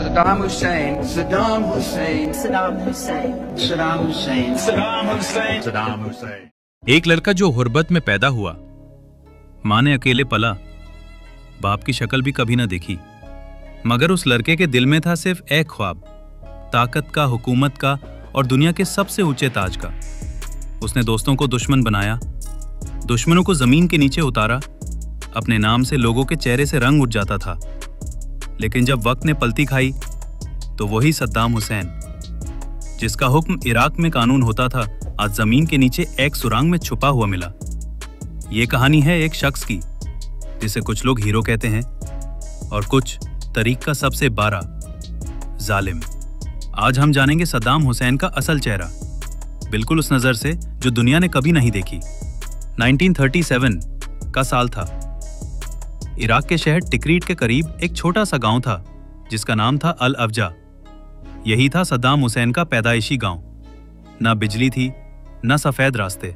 Saddam Hussein. Saddam Hussein. Saddam Hussein. Saddam Hussein. Saddam Hussein. Saddam Hussein. एक लड़का जो गुर्बत में पैदा हुआ, माँ ने अकेले पला, बाप की शक्ल भी कभी ना देखी, मगर उस लड़के के दिल में था सिर्फ एक ख्वाब, ताकत का, हुकूमत का और दुनिया के सबसे ऊंचे ताज का। उसने दोस्तों को दुश्मन बनाया, दुश्मनों को जमीन के नीचे उतारा, अपने नाम से लोगों के चेहरे से रंग उठ जाता था। लेकिन जब वक्त ने पलटी खाई तो वही सद्दाम हुसैन, जिसका हुक्म इराक में कानून होता था, आज जमीन के नीचे एक सुरंग में छुपा हुआ मिला। ये कहानी है एक शख्स की जिसे कुछ लोग हीरो कहते हैं और कुछ तारीख का सबसे बारा जालिम। आज हम जानेंगे सद्दाम हुसैन का असल चेहरा, बिल्कुल उस नजर से जो दुनिया ने कभी नहीं देखी। 1937 का साल था। इराक के शहर टिक्रीट के करीब एक छोटा सा गांव था जिसका नाम था अल अफजा। यही था सद्दाम हुसैन का पैदाइशी गांव। ना बिजली थी, ना सफेद रास्ते।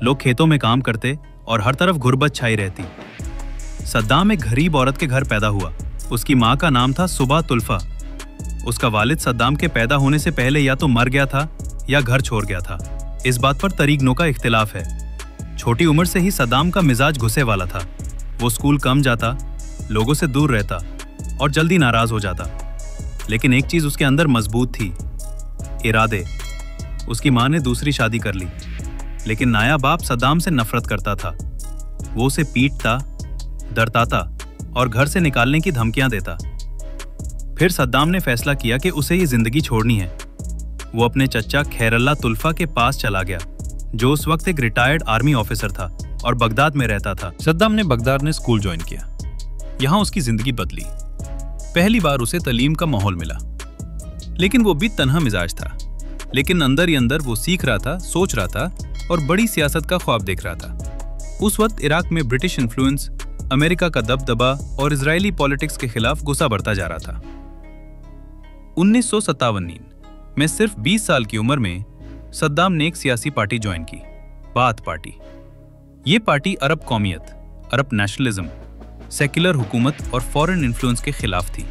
लोग खेतों में काम करते और हर तरफ गुर्बत छाई रहती। सद्दाम एक गरीब औरत के घर पैदा हुआ। उसकी माँ का नाम था सुबा तुल्फा। उसका वालिद सद्दाम के पैदा होने से पहले या तो मर गया था या घर छोड़ गया था। इस बात पर तरीक़ों का इख्तिलाफ है। छोटी उम्र से ही सद्दाम का मिजाज गुस्से वाला था। वो स्कूल कम जाता, लोगों से दूर रहता और जल्दी नाराज हो जाता। लेकिन एक चीज उसके अंदर मजबूत थी, इरादे। उसकी माँ ने दूसरी शादी कर ली, लेकिन नाया बाप सद्दाम से नफरत करता था। वो उसे पीटता, डरताता और घर से निकालने की धमकियां देता। फिर सद्दाम ने फैसला किया कि उसे ये जिंदगी छोड़नी है। वो अपने चचा खैरल्ला तुल्फा के पास चला गया, जो उस वक्त एक रिटायर्ड आर्मी ऑफिसर था और बगदाद में रहता था। सद्दाम ने बगदाद में स्कूल ज्वाइन किया। यहाँ उसकी जिंदगी बदली। पहली बार उसे तालीम का माहौल मिला, लेकिन वो भी तन्हा मिजाज था। लेकिन अंदर ही अंदर वो सीख रहा था, सोच रहा था और बड़ी सियासत का ख्वाब देख रहा था। उस वक्त इराक में ब्रिटिश इन्फ्लुएंस, अमेरिका का दबदबा और इजरायली पॉलिटिक्स के खिलाफ गुस्सा बढ़ता जा रहा था। 1957 में सिर्फ 20 साल की उम्र में सद्दाम ने एक सियासी पार्टी ज्वाइन की, बाथ पार्टी। ये पार्टी अरब कौमियत, अरब नेशनलिज्म, सेक्युलर हुकूमत और फॉरेन इन्फ्लुएंस के खिलाफ थी।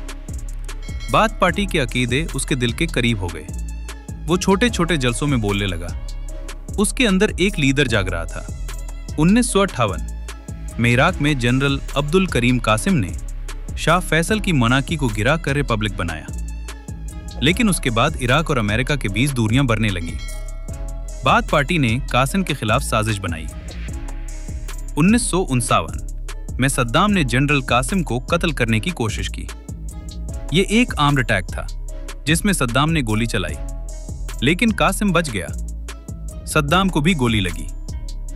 बाथ पार्टी के अकीदे उसके दिल के करीब हो गए। वो छोटे छोटे जलसों में बोलने लगा। उसके अंदर एक लीडर जाग रहा था। 1958 में इराक में जनरल अब्दुल करीम कासिम ने शाह फैसल की मनाकी को गिरा कर रिपब्लिक बनाया। लेकिन उसके बाद इराक और अमेरिका के बीच दूरियां बढ़ने लगीं। बाथ पार्टी ने कासिम के खिलाफ साजिश बनाई। 1959 में सद्दाम ने जनरल कासिम को कत्ल करने की कोशिश की। ये एक आर्म्ड अटैक था जिसमें सद्दाम ने गोली चलाई, लेकिन कासिम बच गया। सद्दाम को भी गोली लगी।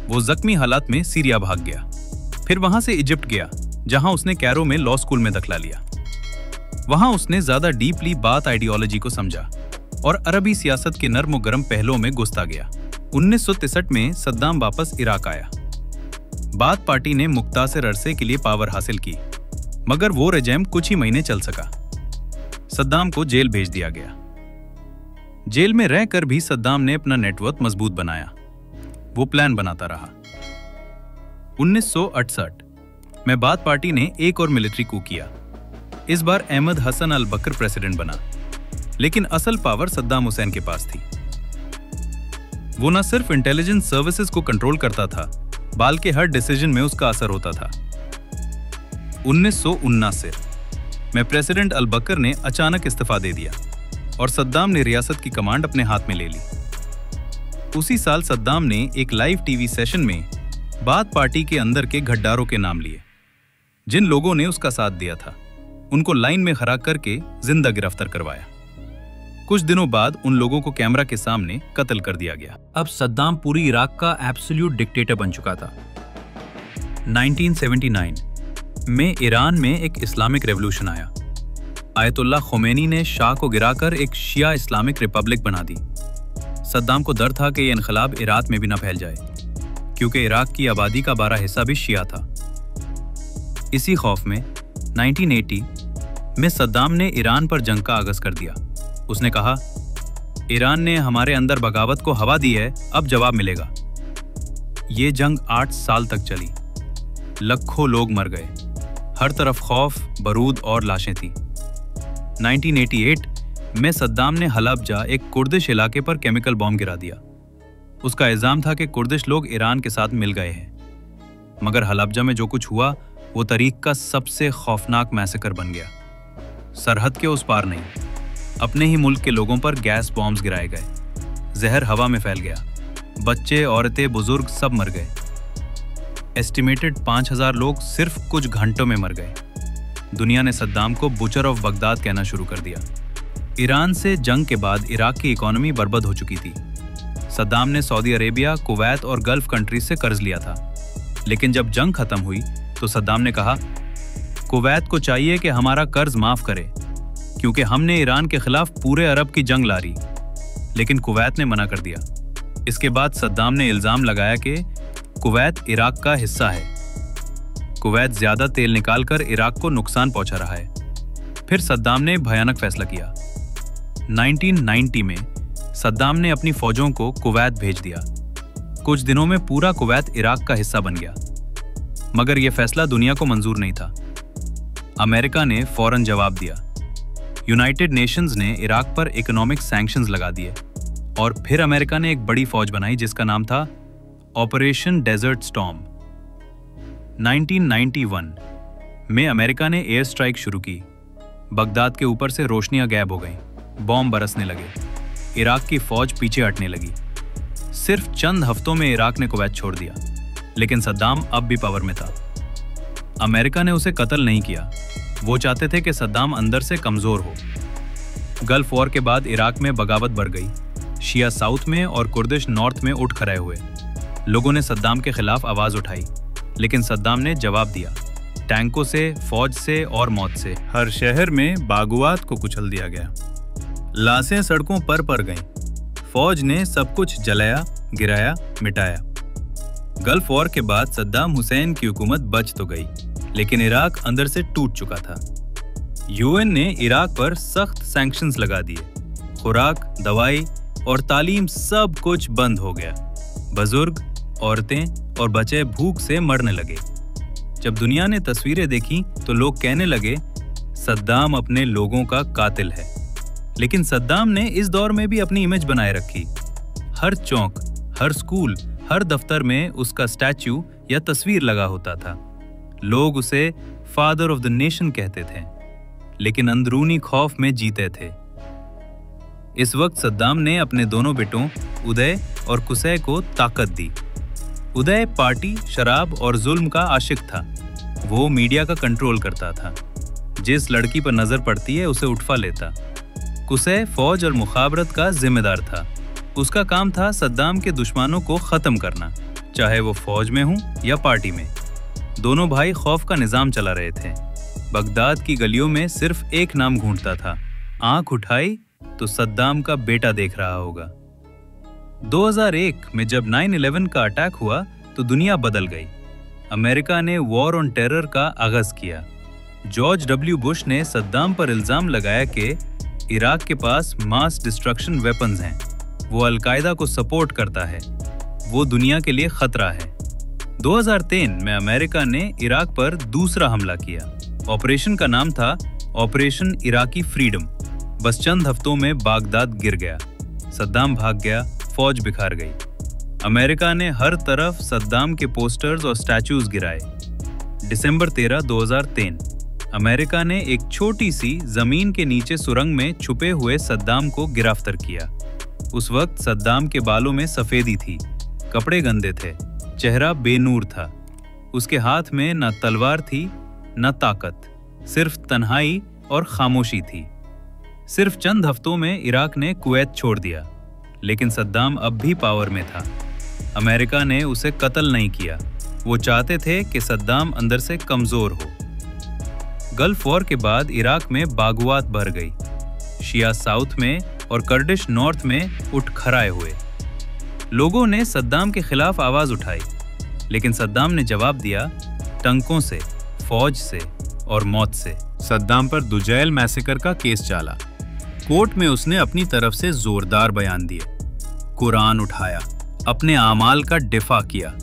वो जख्मी हालात में सीरिया भाग गया। फिर वहां से इजिप्ट गया, जहां उसने कैरो में लॉ स्कूल में दाखिला लिया। वहां उसने ज्यादा डीपली बाथ आइडियोलॉजी को समझा और अरबी सियासत के नर्म और गर्म पहलुओं में घुसता गया। 1963 में सद्दाम वापस इराक आया। बाथ पार्टी ने मुख्तासिर अरसे के लिए पावर हासिल की, मगर वो रेजिम कुछ ही महीने चल सका। सद्दाम को जेल भेज दिया गया। जेल में रहकर भी सद्दाम ने अपना नेटवर्क मजबूत बनाया। वो प्लान बनाता रहा। 1968 में बाथ पार्टी ने एक और मिलिट्री कू किया। इस बार अहमद हसन अल बकर प्रेसिडेंट बना, लेकिन असल पावर सद्दाम हुसैन के पास थी। वो न सिर्फ इंटेलिजेंस सर्विसेज को कंट्रोल करता था, बल्कि हर डिसीजन में उसका असर होता था। 1979 में प्रेसिडेंट अल बकर ने अचानक इस्तीफा दे दिया और सद्दाम ने रियासत की कमांड अपने हाथ में ले ली। उसी साल सद्दाम ने एक लाइव टीवी सेशन में बाथ पार्टी के अंदर के गद्दारों के नाम लिए। जिन लोगों ने उसका साथ दिया था, उनको लाइन में खड़ा करके जिंदा गिरफ्तार करवाया। कुछ दिनों बाद उन लोगों को कैमरा के सामने कत्ल कर दिया गया। अब सद्दाम पूरी इराक का एब्सोल्यूट डिक्टेटर बन चुका था। 1979 में ईरान में एक इस्लामिक रेवोल्यूशन आया। आयतुल्लाह खुमैनी ने शाह को गिराकर एक शिया इस्लामिक रिपब्लिक बना दी। सद्दाम को डर था कि यह इनकलाब इराक में भी न फैल जाए, क्योंकि इराक की आबादी का 12 हिस्सा भी शिया था। इसी खौफ में 1980 में सद्दाम ने ईरान पर जंग का आगाज कर दिया। उसने कहा, ईरान ने हमारे अंदर बगावत को हवा दी है, अब जवाब मिलेगा। ये जंग 8 साल तक चली। लाखों लोग मर गए। हर तरफ खौफ, बारूद और लाशें थी। 1988 में सद्दाम ने हलाबजा, एक कुर्दिश इलाके पर केमिकल बॉम्ब गिरा दिया। उसका इल्जाम था कि कुर्दिश लोग ईरान के साथ मिल गए हैं। मगर हलाबजा में जो कुछ हुआ वो तारीख का सबसे खौफनाक मैसेकर बन गया। सरहद के उस पार नहीं, अपने ही मुल्क के लोगों पर गैस बॉम्ब्स गिराए गए। जहर हवा में फैल गया। बच्चे, औरतें, बुजुर्ग सब मर गए। एस्टिमेटेड 5000 लोग सिर्फ कुछ घंटों में मर गए। दुनिया ने सद्दाम को बुचर ऑफ बगदाद कहना शुरू कर दिया। ईरान से जंग के बाद इराक की इकोनॉमी बर्बाद हो चुकी थी। सद्दाम ने सऊदी अरेबिया, कुवैत और गल्फ कंट्रीज से कर्ज लिया था। लेकिन जब जंग खत्म हुई तो सद्दाम ने कहा, कुवैत को चाहिए कि हमारा कर्ज माफ करे, क्योंकि हमने ईरान के खिलाफ पूरे अरब की जंग लारी। लेकिन कुवैत ने मना कर दिया। इसके बाद सद्दाम ने इल्जाम लगाया कि कुवैत इराक का हिस्सा है। कुवैत ज्यादा तेल निकालकर इराक को नुकसान पहुंचा रहा है। फिर सद्दाम ने भयानक फैसला किया। 1990 में सद्दाम ने अपनी फौजों को कुवैत भेज दिया। कुछ दिनों में पूरा कुवैत इराक का हिस्सा बन गया। मगर यह फैसला दुनिया को मंजूर नहीं था। अमेरिका ने फौरन जवाब दिया। यूनाइटेड नेशंस ने इराक पर इकोनॉमिक सैंक्शंस लगा दिए और फिर अमेरिका ने एक बड़ी फौज बनाई जिसका नाम था ऑपरेशन डेजर्ट स्टॉर्म। 1991 में अमेरिका ने एयर स्ट्राइक शुरू की। बगदाद के ऊपर से रोशनियां गायब हो गईं, बॉम्ब बरसने लगे। इराक की फौज पीछे हटने लगी। सिर्फ चंद हफ्तों में इराक ने कुवैत छोड़ दिया। लेकिन सद्दाम अब भी पावर में था। अमेरिका ने उसे कत्ल नहीं किया। वो चाहते थे कि सद्दाम अंदर से कमजोर हो। गल्फ वॉर के बाद इराक में बगावत बढ़ गई। शिया साउथ में और कुर्दिश नॉर्थ में उठ खड़े हुए। लोगों ने सद्दाम के खिलाफ आवाज उठाई, लेकिन सद्दाम ने जवाब दिया, टैंकों से, फौज से और मौत से। हर शहर में बागुआत को कुचल दिया गया। लाशें सड़कों पर गईं। फौज ने सब कुछ जलाया, गिराया, मिटाया। गल्फ वॉर के बाद सद्दाम हुसैन की हुकूमत बच तो गई, लेकिन इराक अंदर से टूट चुका था। यूएन ने इराक पर सख्त सैंक्शंस लगा दिए। खुराक, दवाई और तालीम सब कुछ बंद हो गया। बुजुर्ग, औरतें और बच्चे भूख से मरने लगे। जब दुनिया ने तस्वीरें देखी तो लोग कहने लगे, सद्दाम अपने लोगों का कातिल है। लेकिन सद्दाम ने इस दौर में भी अपनी इमेज बनाए रखी। हर चौक, हर स्कूल, हर दफ्तर में उसका स्टैच्यू या तस्वीर लगा होता था। लोग उसे फादर ऑफ द नेशन कहते थे, लेकिन अंदरूनी खौफ में जीते थे। इस वक्त सद्दाम ने अपने दोनों बेटों उदय और कुसै को ताकत दी। उदय पार्टी, शराब और जुल्म का आशिक था। वो मीडिया का कंट्रोल करता था। जिस लड़की पर नजर पड़ती है उसे उठवा लेता। कुसै फौज और मुखाबरत का जिम्मेदार था। उसका काम था सद्दाम के दुश्मनों को खत्म करना, चाहे वो फौज में हो या पार्टी में। दोनों भाई खौफ का निजाम चला रहे थे। बगदाद की गलियों में सिर्फ एक नाम गूंजता था, आंख उठाई तो सद्दाम का बेटा देख रहा होगा। 2001 में जब 9/11 का अटैक हुआ तो दुनिया बदल गई। अमेरिका ने वॉर ऑन टेरर का आगाज किया। जॉर्ज डब्ल्यू बुश ने सद्दाम पर इल्जाम लगाया कि इराक के पास मास डिस्ट्रक्शन वेपन्स हैं। वो अलकायदा को सपोर्ट करता है। वो दुनिया के लिए खतरा है। 2003 में अमेरिका ने इराक पर दूसरा हमला किया। ऑपरेशन का नाम था ऑपरेशन इराकी फ्रीडम। बस चंद हफ्तों में बागदाद गिर गया। सद्दाम भाग गया, फौज बिखार गई। अमेरिका ने हर तरफ सद्दाम के पोस्टर्स और स्टैचूज गिराए। दिसंबर 13, 2003 अमेरिका ने एक छोटी सी जमीन के नीचे सुरंग में छुपे हुए सद्दाम को गिरफ्तार किया। उस वक्त सद्दाम के बालों में सफेदी थी, कपड़े गंदे थे, चेहरा बेनूर था। उसके हाथ में न तलवार थी न ताकत, सिर्फ तन्हाई और खामोशी थी। सिर्फ चंद हफ्तों में इराक ने कुवैत छोड़ दिया, लेकिन सद्दाम अब भी पावर में था। अमेरिका ने उसे कत्ल नहीं किया। वो चाहते थे कि सद्दाम अंदर से कमजोर हो। गल्फ वॉर के बाद इराक में बागुआत बढ़ गई। शिया साउथ में और कुर्दिश नॉर्थ में उठ खड़े हुए। लोगों ने सद्दाम के खिलाफ आवाज उठाई, लेकिन सद्दाम ने जवाब दिया, टंकों से, फौज से और मौत से। सद्दाम पर दुजैल मैसेकर का केस चला। कोर्ट में उसने अपनी तरफ से जोरदार बयान दिए, कुरान उठाया, अपने आमाल का दिफा किया,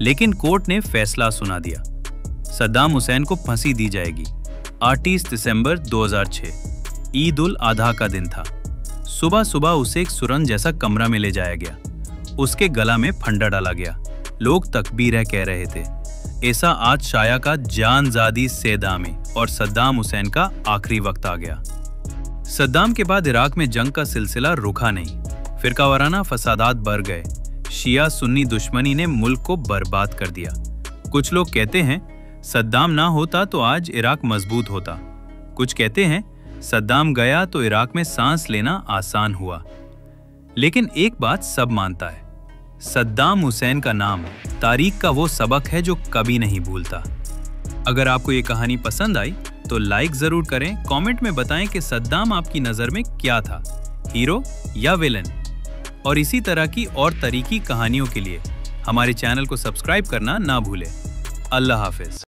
लेकिन कोर्ट ने फैसला सुना दिया। सद्दाम हुसैन को फांसी दी जाएगी। 28 दिसंबर 2006 ईद उल अधा का दिन था। सुबह सुबह उसे एक सुरंग जैसा कमरा में ले जाया गया। उसके गला में फंडा डाला गया। लोग तकबीर कह रहे थे। ऐसा आज शाया का जानज़ादी सेदामे और सद्दाम हुसैन का आखिरी वक्त आ गया। सद्दाम के बाद इराक में जंग का सिलसिला रुका नहीं। फिरकावाराना फसादात बढ़ गए। शिया सुन्नी दुश्मनी ने मुल्क को बर्बाद कर दिया। कुछ लोग कहते हैं सद्दाम ना होता तो आज इराक मजबूत होता। कुछ कहते हैं सद्दाम गया तो इराक में सांस लेना आसान हुआ। लेकिन एक बात सब मानता है, सद्दाम हुसैन का नाम तारीख का वो सबक है जो कभी नहीं भूलता। अगर आपको ये कहानी पसंद आई तो लाइक जरूर करें। कमेंट में बताएं कि सद्दाम आपकी नजर में क्या था, हीरो या विलन। और इसी तरह की और तरीकी कहानियों के लिए हमारे चैनल को सब्सक्राइब करना ना भूलें। अल्लाह हाफिज।